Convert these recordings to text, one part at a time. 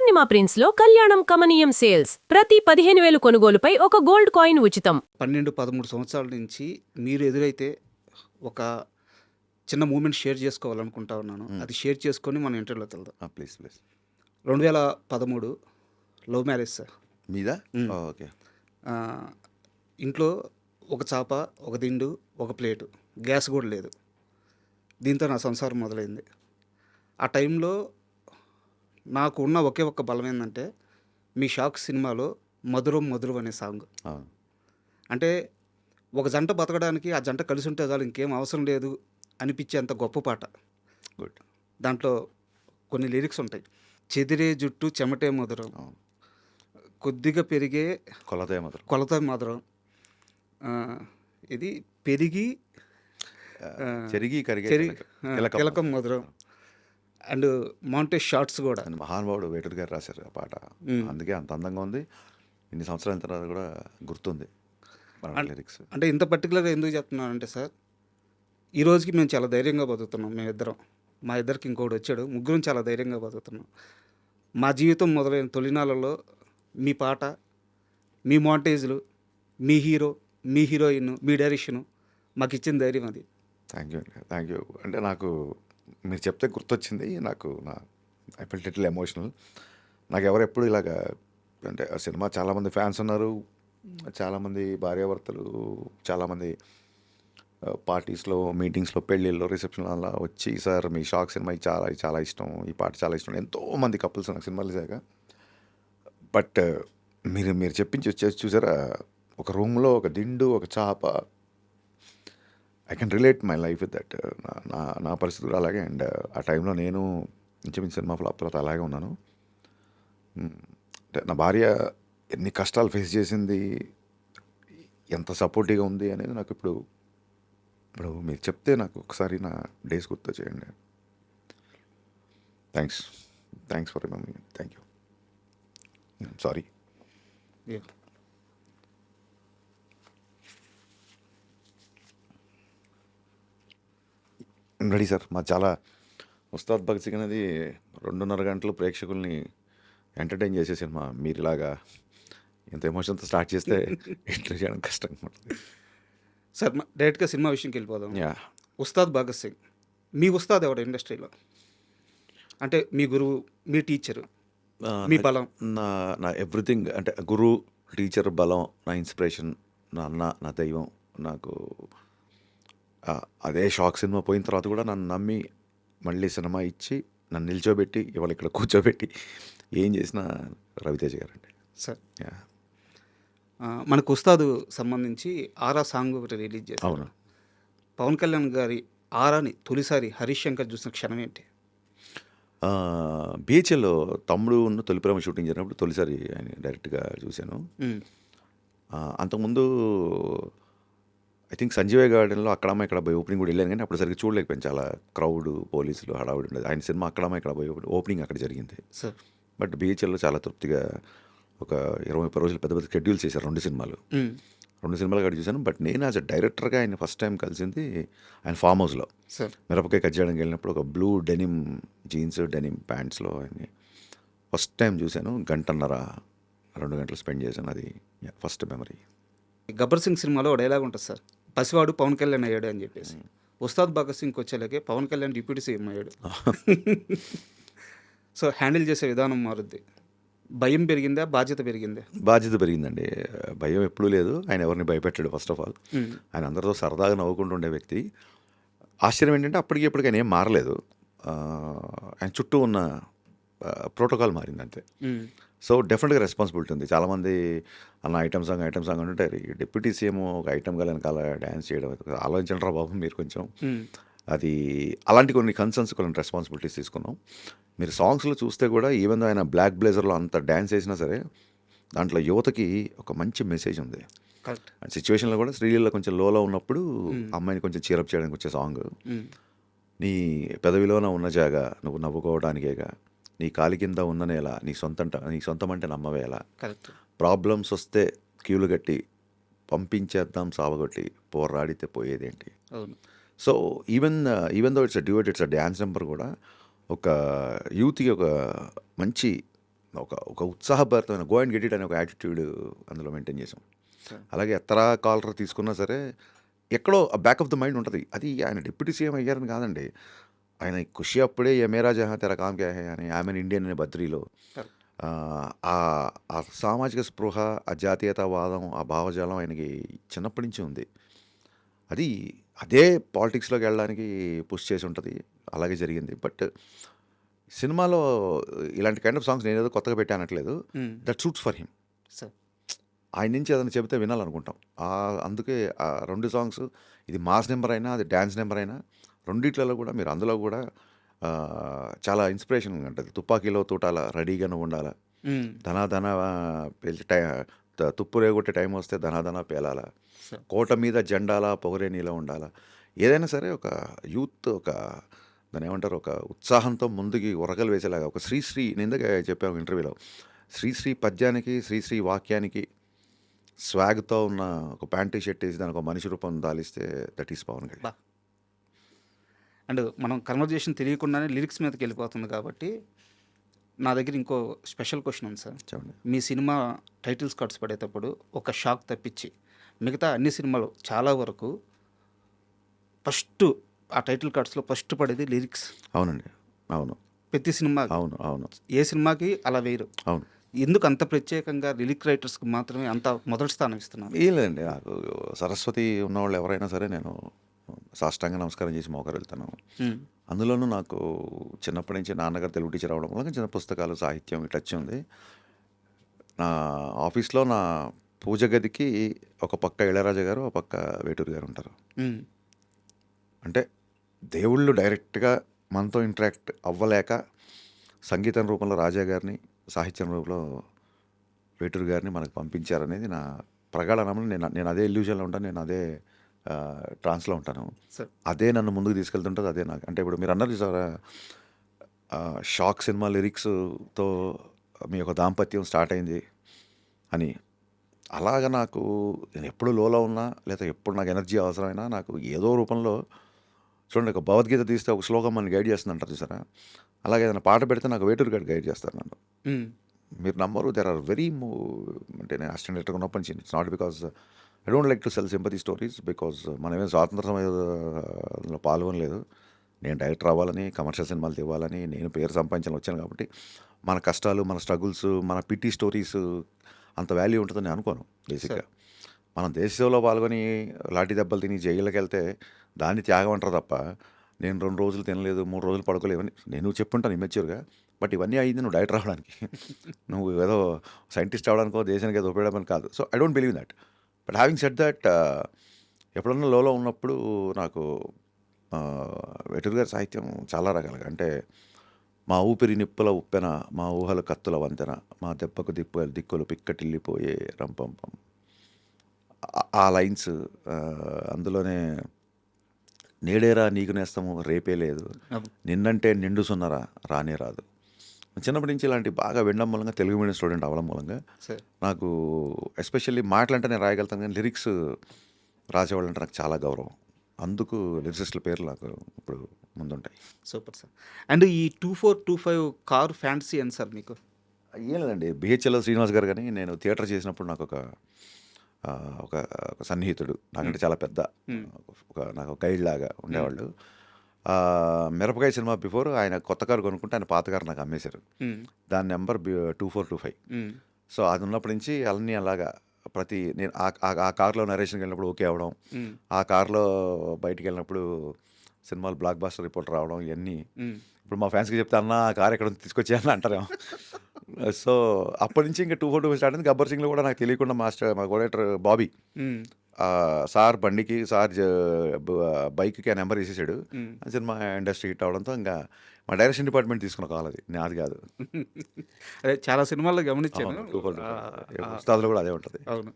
పూర్ణిమ prince లో కళ్యాణం కమనీయం సేల్స్ ప్రతి 15,000 కొనుగోలుపై ఒక గోల్డ్ కాయిన్ ఉచితం. 12-13 సంవత్సరాల నుంచి మీరు ఎదురైతే ఒక చిన్న మూమెంట్ షేర్ చేసుకోవాలనుకుంటా ఉన్నాను. అది షేర్ చేసుకొని మన ఇంటర్వ్యూలోకి వెళ్దాం. ప్లీజ్ 2013 లవ్ మ్యారేజ్ సార్ మీదా? ఓకే. ఇంట్లో ఒక చాప, ఒక దిండు, ఒక ప్లేటు, గ్యాస్ కూడా లేదు. దీంతో నా సంసారం మొదలైంది. ఆ టైంలో నాకు ఉన్న ఒకే ఒక్క బలం ఏంటంటే మీ షాక్ సినిమాలో మధురం మధురం అనే సాంగ్. అంటే ఒక జంట బతకడానికి ఆ జంట కలిసి ఉంటే చాలు, ఇంకేం అవసరం లేదు అనిపించేంత గొప్ప పాట. గుడ్. దాంట్లో కొన్ని లిరిక్స్ ఉంటాయి. చెదిరే జుట్టు చెమటే మధురం, కొద్దిగా పెరిగే కొలత మధురం, ఇది పెరిగి కిలకం మధురం, అండ్ మౌంటేజ్ షార్ట్స్ కూడా. మహానుభావుడు వేటూరు గారు రాశారు ఆ పాట. అందుకే అంత అందంగా ఉంది. ఇన్ని సంవత్సరాల తర్వాత కూడా గుర్తుంది లిరిక్స్. అంటే ఇంత పర్టికులర్గా ఎందుకు చెప్తున్నానంటే సార్, ఈ రోజుకి మేము చాలా ధైర్యంగా బతుకుతున్నాం. మేమిద్దరం, మా ఇద్దరికి ఇంకోటి వచ్చాడు, ముగ్గురం చాలా ధైర్యంగా బతుకుతున్నాం. మా జీవితం మొదలైన తొలినాళ్ళలో మీ పాట, మీ మౌంటేజ్లు, మీ హీరో, మీ హీరోయిన్, మీ డైరెక్షను మాకు ఇచ్చిన ధైర్యం అది. Thank you. అంటే నాకు మీరు చెప్తే గుర్తొచ్చింది. I felt little emotional. నాకు ఎవరు ఎప్పుడు ఇలాగా, అంటే ఆ సినిమా చాలామంది ఫ్యాన్స్ ఉన్నారు, చాలామంది భార్యాభర్తలు, చాలామంది పార్టీస్లో, మీటింగ్స్లో, పెళ్ళిళ్ళలో, రిసెప్షన్ అలా వచ్చి, సార్ మీ షాక్ సినిమా చాలా చాలా ఇష్టం, ఈ పాట చాలా ఇష్టం, ఎంతోమంది కపుల్స్ నాకు సినిమాలు చేశాక. బట్ మీరు చెప్పించి వచ్చేసి చూసారా, ఒక రూమ్లో ఒక దిండు, ఒక చాప, I can relate my life with that. నా పరిస్థితి కూడా అలాగే. అండ్ ఆ టైంలో నేను ఇంచుమించు సినిమా ఫ్లాప్ తర్వాత అలాగే ఉన్నాను. అంటే నా భార్య ఎన్ని కష్టాలు ఫేస్ చేసింది, ఎంత సపోర్టివ్గా ఉంది అనేది నాకు ఇప్పుడు మీరు చెప్తే నాకు ఒకసారి నా డేస్ గుర్తు చేయండి. Thanks for remembering. Thank you. Sorry. Ready sir. మా చాలా ఉస్తాద్ భగత్ సింగ్ అనేది 2.5 గంటలు ప్రేక్షకుల్ని ఎంటర్టైన్ చేసే సినిమా. మీరు ఇలాగా ఇంత ఎమోషన్తో స్టార్ట్ చేస్తే ఎంటర్ చేయడం కష్టంగా ఉంటుంది సార్. డైరెక్ట్గా సినిమా విషయంకి వెళ్ళిపోదాం. ఉస్తాద్ భగత్ సింగ్, మీ ఉస్తాద్ ఎవడు ఇండస్ట్రీలో? అంటే మీ గురువు, మీ టీచరు, మీ బలం? నా ఎవ్రీథింగ్. అంటే గురువు, టీచర్, బలం, నా ఇన్స్పిరేషన్, నా అన్న, నా దైవం. నాకు అదే షాక్ సినిమా పోయిన తర్వాత కూడా నన్ను నమ్మి మళ్ళీ సినిమా ఇచ్చి నన్ను నిల్చోబెట్టి ఇవాళ ఇక్కడ కూర్చోబెట్టి ఏం చేసినా రవితేజ గారండి సార్. మనకు ఉస్తాదు సంబంధించి ఆరా సాంగ్ ఒకటి రిలీజ్ చేశారు. అవును. పవన్ కళ్యాణ్ గారి ఆరాని తొలిసారి హరీష్ శంకర్ చూసిన క్షణం ఏంటి? బిహెచ్ఎల్లో తమ్ముడు తొలి ప్రేమ షూటింగ్ జరిగినప్పుడు తొలిసారి ఆయన డైరెక్ట్గా చూశాను. అంతకుముందు ఐ థింక్ సంజీవయ్య గార్డెన్లో అక్కడమ్మ ఇక్కడ పోయి ఓపెనింగ్ కూడా వెళ్ళాను, కానీ అప్పుడు సరిగ్గా చూడలేకపోయాను. చాలా క్రౌడ్, పోలీసులు, హడావుడి ఉండేది. ఆయన సినిమా అక్కడమ్మ ఇక్కడ పోయి ఓపెనింగ్ అక్కడ జరిగింది. బట్ బిహెచ్ఎల్లో చాలా తృప్తిగా ఒక 20-30 రోజులు పెద్ద పెద్ద షెడ్యూల్స్ చేశారు. 2 సినిమాలు అక్కడ చూశాను. బట్ నేను యాజ్ అ డైరెక్టర్గా ఆయన ఫస్ట్ టైం కలిసింది ఆయన ఫామ్ హౌస్లో మిరపకాయ కట్ చేయడానికి వెళ్ళినప్పుడు. ఒక బ్లూ డెనిమ్ జీన్స్, డెనిమ్ ప్యాంట్స్లో ఆయన్ని ఫస్ట్ టైం చూశాను. 1.5-2 గంటలు స్పెండ్ చేశాను. అది ఫస్ట్ మెమరీ. గబ్బర్ సింగ్ సినిమాలో ఒక డైలాగ్ ఉంటుంది సార్, పసివాడు పవన్ కళ్యాణ్ అయ్యాడు అని చెప్పేసి. ఉస్తాద్ భగత్ సింగ్కి వచ్చేలాగే పవన్ కళ్యాణ్ డిప్యూటీ సీఎం అయ్యాడు. సో హ్యాండిల్ చేసే విధానం మారుద్ది. భయం పెరిగిందా, బాధ్యత పెరిగిందా? బాధ్యత పెరిగిందండి. భయం ఎప్పుడూ లేదు. ఆయన ఎవరిని భయపెట్టాడు. ఫస్ట్ ఆఫ్ ఆల్ ఆయన అందరితో సరదాగా నవ్వుకుంటూ ఉండే వ్యక్తి. ఆశ్చర్యం ఏంటంటే అప్పటికి ఎప్పటికీ ఆయన ఏం మారలేదు. ఆయన చుట్టూ ఉన్న ప్రోటోకాల్ మారింది అంతే. సో డెఫినెట్గా రెస్పాన్సిబిలిటీ ఉంది. చాలామంది అన్న ఐటమ్ సాంగ్ అంటుంటే డిప్యూటీ సీఎం ఒక ఐటమ్ గా వెనకాల డ్యాన్స్ చేయడం, ఆలోచించండి రా బాబు మీరు కొంచెం. అది అలాంటి కొన్ని కన్సర్న్స్, కొన్ని రెస్పాన్సిబిలిటీస్ తీసుకున్నాం. మీరు సాంగ్స్లో చూస్తే కూడా ఈవెన్ ఆయన బ్లాక్ బ్లేజర్లో అంత డ్యాన్స్ వేసినా సరే దాంట్లో యువతకి ఒక మంచి మెసేజ్ ఉంది. సిచ్యువేషన్లో కూడా శ్రీలీల కొంచెం లోలో ఉన్నప్పుడు అమ్మాయిని కొంచెం చీరప్ చేయడానికి వచ్చే సాంగ్. నీ పెదవిలోన ఉన్న జాగా నువ్వు నవ్వుకోవడానికేగా, నీ కాలి కింద ఉన్న నేల నీ సొంతం అంటే నమ్మవేలా, ప్రాబ్లమ్స్ వస్తే క్యూలు కట్టి పంపించేద్దాం సావగొట్టి, పోరాడితే పోయేదేంటి. So even though it's a duet, it's a dance number కూడా ఒక యూత్కి ఒక మంచి ఒక ఒక ఉత్సాహభరితమైన గో అండ్ గెట్ ఇట్ అనే ఒక యాటిట్యూడ్ అందులో మెయింటైన్ చేసాం. అలాగే ఎత్తరా కాలర్ తీసుకున్నా సరే ఎక్కడో బ్యాక్ ఆఫ్ ద మైండ్ ఉంటుంది. అది ఆయన డిప్యూటీ సీఎం అయ్యారని కాదండి. ఆయన ఖుషి అప్పుడే ఏ మేరా జహా తెరా కామ్ క్యా హై అని ఆమెన్ ఇండియన్ అనే బద్రీలో ఆ ఆ సామాజిక స్పృహ, ఆ జాతీయతావాదం, ఆ భావజాలం ఆయనకి చిన్నప్పటి నుంచి ఉంది. అది అదే పాలిటిక్స్‌లోకి వెళ్ళడానికి పుష్ చేసి ఉంటది. అలాగే జరిగింది. బట్ సినిమాలో ఇలాంటి కైండ్ ఆఫ్ సాంగ్స్ నేనేదో కొత్తగా పెట్టానట్లేదు. That suits for him. Sir ఆయన నుంచి ఏదైనా చెబితే వినాలనుకుంటాం. అందుకే ఆ 2 సాంగ్స్ ఇది మాస్ నెంబర్ అయినా, అది డాన్స్ నెంబర్ అయినా రెండిట్లలో కూడా మీరు అందులో కూడా చాలా ఇన్స్పిరేషన్‌గా ఉంటది. తుపాకీలో తూటాల రెడీగా నువ్వుండాల. ధనా ధన పేల్చి తుప్పు రేగొట్టే టైం వస్తే ధనా ధన పేలాల. సార్ కోట మీద జెండాల పొగరే నీలో ఉండాల. ఏదైనా సరే ఒక యూత్ దాన్నేమంటారు ఒక ఉత్సాహంతో ముందుకి ఉరకలు వేసేలాగా ఒక శ్రీశ్రీ నేను ఇందాక చెప్పాను ఇంటర్వ్యూలో. శ్రీశ్రీ పద్యానికి, శ్రీశ్రీ వాక్యానికి స్వాగ్‌తో ఉన్న ఒక ప్యాంటు షర్ట్ ఏసి దానికి ఒక మనిషి రూపం దాలిస్తే దట్ ఈస్ పవన్ కళ్యాణ్. బా అండ్ మనం కన్వర్జేషన్ తెలియకుండానే లిరిక్స్ మీదకి వెళ్ళిపోతుంది కాబట్టి నా దగ్గర ఇంకో స్పెషల్ క్వశ్చన్ ఉంది సార్. చెప్పండి. మీ సినిమా టైటిల్స్ కార్డ్స్ పడేటప్పుడు ఒక షాక్ తప్పించి మిగతా అన్ని సినిమాలు చాలా వరకు ఫస్ట్ ఆ టైటిల్ కార్డ్స్లో ఫస్ట్ పడేది లిరిక్స్. అవునండి. అవును. ప్రతి సినిమా అవును. అవును. ఏ సినిమాకి అలా వేయరు. అవును. ఎందుకు అంత ప్రత్యేకంగా లిరిక్ రైటర్స్కి మాత్రమే అంత మొదటి స్థానం ఇస్తున్నారు? ఏం లేదండి. నాకు సరస్వతి ఉన్నవాళ్ళు ఎవరైనా సరే నేను సాష్టాంగ నమస్కారం చేసి మోకరిల్లుతాను. అందులోనూ నాకు చిన్నప్పటి నుంచి నాన్నగారు తెలుగు టీచర్ అవ్వడం వల్ల చిన్న పుస్తకాలు, సాహిత్యం టచ్ ఉంది. నా ఆఫీస్‌లో నా పూజ గదికి ఒక పక్క ఇళయరాజా గారు, ఒక పక్క వేటూరి గారు ఉంటారు. అంటే దేవుళ్ళు డైరెక్ట్‌గా మనతో ఇంటరాక్ట్ అవ్వలేక సంగీతం రూపంలో రాజా గారిని, సాహిత్యం రూపంలో వేటూరి గారిని మనకు పంపించారనేది నా ప్రగాఢ నమ్మకం. నేను అదే ఇల్యూజన్‌లో ఉంటాను. నేను అదే ట్రాన్స్‌లో ఉంటాను. సార్ అదే నన్ను ముందుకు తీసుకెళ్తుంటది. అదే నాకు అంటే ఇప్పుడు మీరు అన్నారు చూసారా షాక్ సినిమా లిరిక్స్‌తో మీ యొక్క దాంపత్యం స్టార్ట్ అయింది అని. అలాగా నాకు నేను ఎప్పుడు లోలో ఉన్నా లేదా ఎప్పుడు నాకు ఎనర్జీ అవసరమైనా నాకు ఏదో రూపంలో చూడండి ఒక భగవద్గీత తీస్తే ఒక శ్లోకం మనని గైడ్ చేస్తుంది అంటారు చూసారా? అలాగే ఏదైనా పాట పెడితే నాకు వేటూరి గారు గైడ్ చేస్తారు నన్ను. మీరు నమ్మరు దెర్ ఆర్ వెరీ అంటే నేను అసిస్టెంట్ డైరెక్టర్గా ఉన్నప్పటి నుంచి it's not because I don't like to cell sympathy stories because మనమేం స్వాతంత్ర సమయంలో పాల్గొనలేదు. నేను డైరెక్టర్ అవ్వాలని, కమర్షియల్ సినిమాలు తీవ్వాలని, నేను పేరు సంపాదించాలని వచ్చాను కాబట్టి మన కష్టాలు, మన స్ట్రగుల్స్, మన పిటి స్టోరీస్ అంత వాల్యూ ఉంటుందని నేను అనుకోను బేసిక్గా. మనం దేశ సేవలో పాల్గొని లాఠీ దెబ్బలు తిని జైళ్ళకి వెళ్తే దాన్ని త్యాగం అంటారు తప్ప నేను 2 రోజులు తినలేదు, 3 రోజులు పడుకోలేవని నేను చెప్పుంటాను ఇమ్మెచ్యూర్గా. బట్ ఇవన్నీ అయింది నువ్వు డైరెక్టర్ అవ్వడానికి. నువ్వు ఏదో సైంటిస్ట్ అవ్వడానికో దేశానికి ఏదో ఉపయోగపడమని కాదు. So I don't believe that. But having said that ఎప్పుడన్నా లోలో ఉన్నప్పుడు నాకు వేటూరి గారి సాహిత్యం చాలా రకాలుగా అంటే మా ఊపిరి నిప్పుల ఉప్పెన, మా ఊహల కత్తుల వంతెన, మా దెబ్బకు దిక్కులు పిక్కటిల్లిపోయే రంపంపం, ఆ లైన్స్ అందులోనే నేడేరా నీకు నేస్తము రేపే లేదు, నిన్నంటే నిండు సున్నరా రానే రాదు. చిన్నప్పటి నుంచి ఇలాంటి బాగా వినడం మూలంగా తెలుగు మీడియం స్టూడెంట్ అవ్వడం మూలంగా నాకు ఎస్పెషల్లీ మాటలంటే నేను రాయగలుగుతాను కానీ లిరిక్స్ రాసేవాళ్ళంటే నాకు చాలా గౌరవం. అందుకు లిరిసిస్టుల పేర్లు నాకు ఇప్పుడు ముందుంటాయి. Super sir. అండ్ ఈ 2425 కారు ఫ్యాంటసీ అని సార్ మీకు? ఏం లేదండి, బిహెచ్ఎల్ శ్రీనివాస్ గారు కానీ నేను థియేటర్ చేసినప్పుడు నాకు ఒక ఒక సన్నిహితుడు నాకంటే చాలా పెద్ద నాకు గైడ్ లాగా ఉండేవాళ్ళు. మిరపకాయ సినిమా బిఫోర్ ఆయన కొత్త కారు కొనుక్కుంటే ఆయన పాత కారు నాకు అమ్మేశారు. దాని నెంబర్ 2425. సో అది ఉన్నప్పటి నుంచి అన్నీ అలాగా నేను ఆ కార్లో నరేషన్కి వెళ్ళినప్పుడు ఓకే అవ్వడం, ఆ కార్లో బయటికి వెళ్ళినప్పుడు సినిమాలు బ్లాక్ బాస్టర్ రిపోర్ట్ రావడం, ఇవన్నీ ఇప్పుడు మా ఫ్యాన్స్కి చెప్తే అన్న ఆ కార్ ఎక్కడ తీసుకొచ్చాయని అంటారేమో. సో అప్పటి నుంచి ఇంకా 2425 స్టార్ట్ అయింది. గబ్బర్ సింగ్లో కూడా నాకు తెలియకుండా మా కోడేటర్ బాబీ సార్ బండికి బైక్కి ఆ నెంబర్ వేసేసాడు. సినిమా ఇండస్ట్రీ హిట్ అవడంతో ఇంకా మా డైరెక్షన్ డిపార్ట్మెంట్ తీసుకున్న కాల్ అది నాది కాదు. అదే చాలా సినిమాల్లో గమనించాను. ఉస్తాద్లో కూడా అదే ఉంటుంది. అవును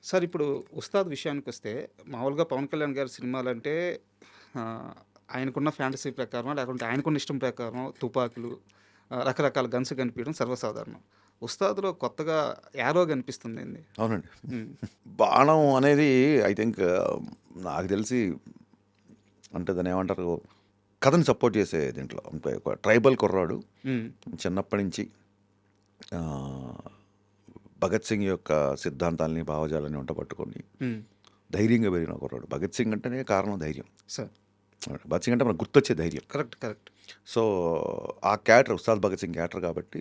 సార్. ఇప్పుడు ఉస్తాద్ విషయానికి వస్తే మామూలుగా పవన్ కళ్యాణ్ గారి సినిమాలు అంటే ఆయనకున్న ఫ్యాంటసీ ప్రకారం లేకుంటే ఆయనకున్న ఇష్టం ప్రకారం తుపాకులు, రకరకాల గన్స్ కనిపించడం సర్వసాధారణం. ఉస్తాద్లో కొత్తగా యారో కనిపిస్తుంది. అవునండి. బాణం అనేది ఐ థింక్ నాకు తెలిసి అంటే దాన్ని ఏమంటారు కథని సపోర్ట్ చేసే దీంట్లో అంటే ఒక ట్రైబల్ కుర్రాడు చిన్నప్పటి నుంచి ఆ, భగత్ సింగ్ యొక్క సిద్ధాంతాలని భావజాలని వంట పట్టుకొని ధైర్యంగా పెరిగిన ఒకరోడు. భగత్ సింగ్ అంటేనే కారణం ధైర్యం. సార్ భగత్ సింగ్ అంటే మనకు గుర్తొచ్చే ధైర్యం. Correct correct. సో ఆ క్యారెక్టర్ ఉస్తాద్ భగత్ సింగ్ క్యారెక్టర్ కాబట్టి,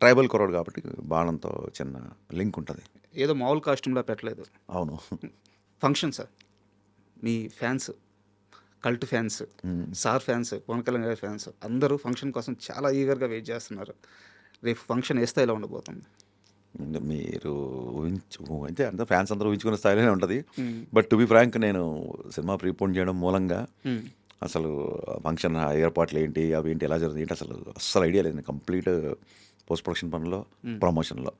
ట్రైబల్ కుర్రాడు కాబట్టి బాణంతో చిన్న లింక్ ఉంటుంది. ఏదో మామూలు కాస్ట్యూమ్లో పెట్టలేదు. అవును. ఫంక్షన్ సార్, మీ fans, cult fans, sir fans, Pawan Kalyan గారి ఫ్యాన్స్ అందరూ ఫంక్షన్ కోసం చాలా ఈగర్గా వెయిట్ చేస్తున్నారు. రేపు ఫంక్షన్ ఏ స్థాయిలో ఉండబోతుంది? మీరు అంటే అంత ఫ్యాన్స్ అందరూ ఊహించుకునే స్థాయిలోనే ఉంటుంది. బట్ టు బి ఫ్రాంక్, నేను సినిమా ప్రీపోన్ చేయడం మూలంగా అసలు ఫంక్షన్ ఏర్పాట్లు ఏంటి, అవి ఏంటి, ఎలా జరుగుతుంది ఏంటి, అసలు అస్సలు ఐడియా లేదు. కంప్లీట్ పోస్ట్ ప్రొడక్షన్ పనిలో, ప్రమోషన్లో.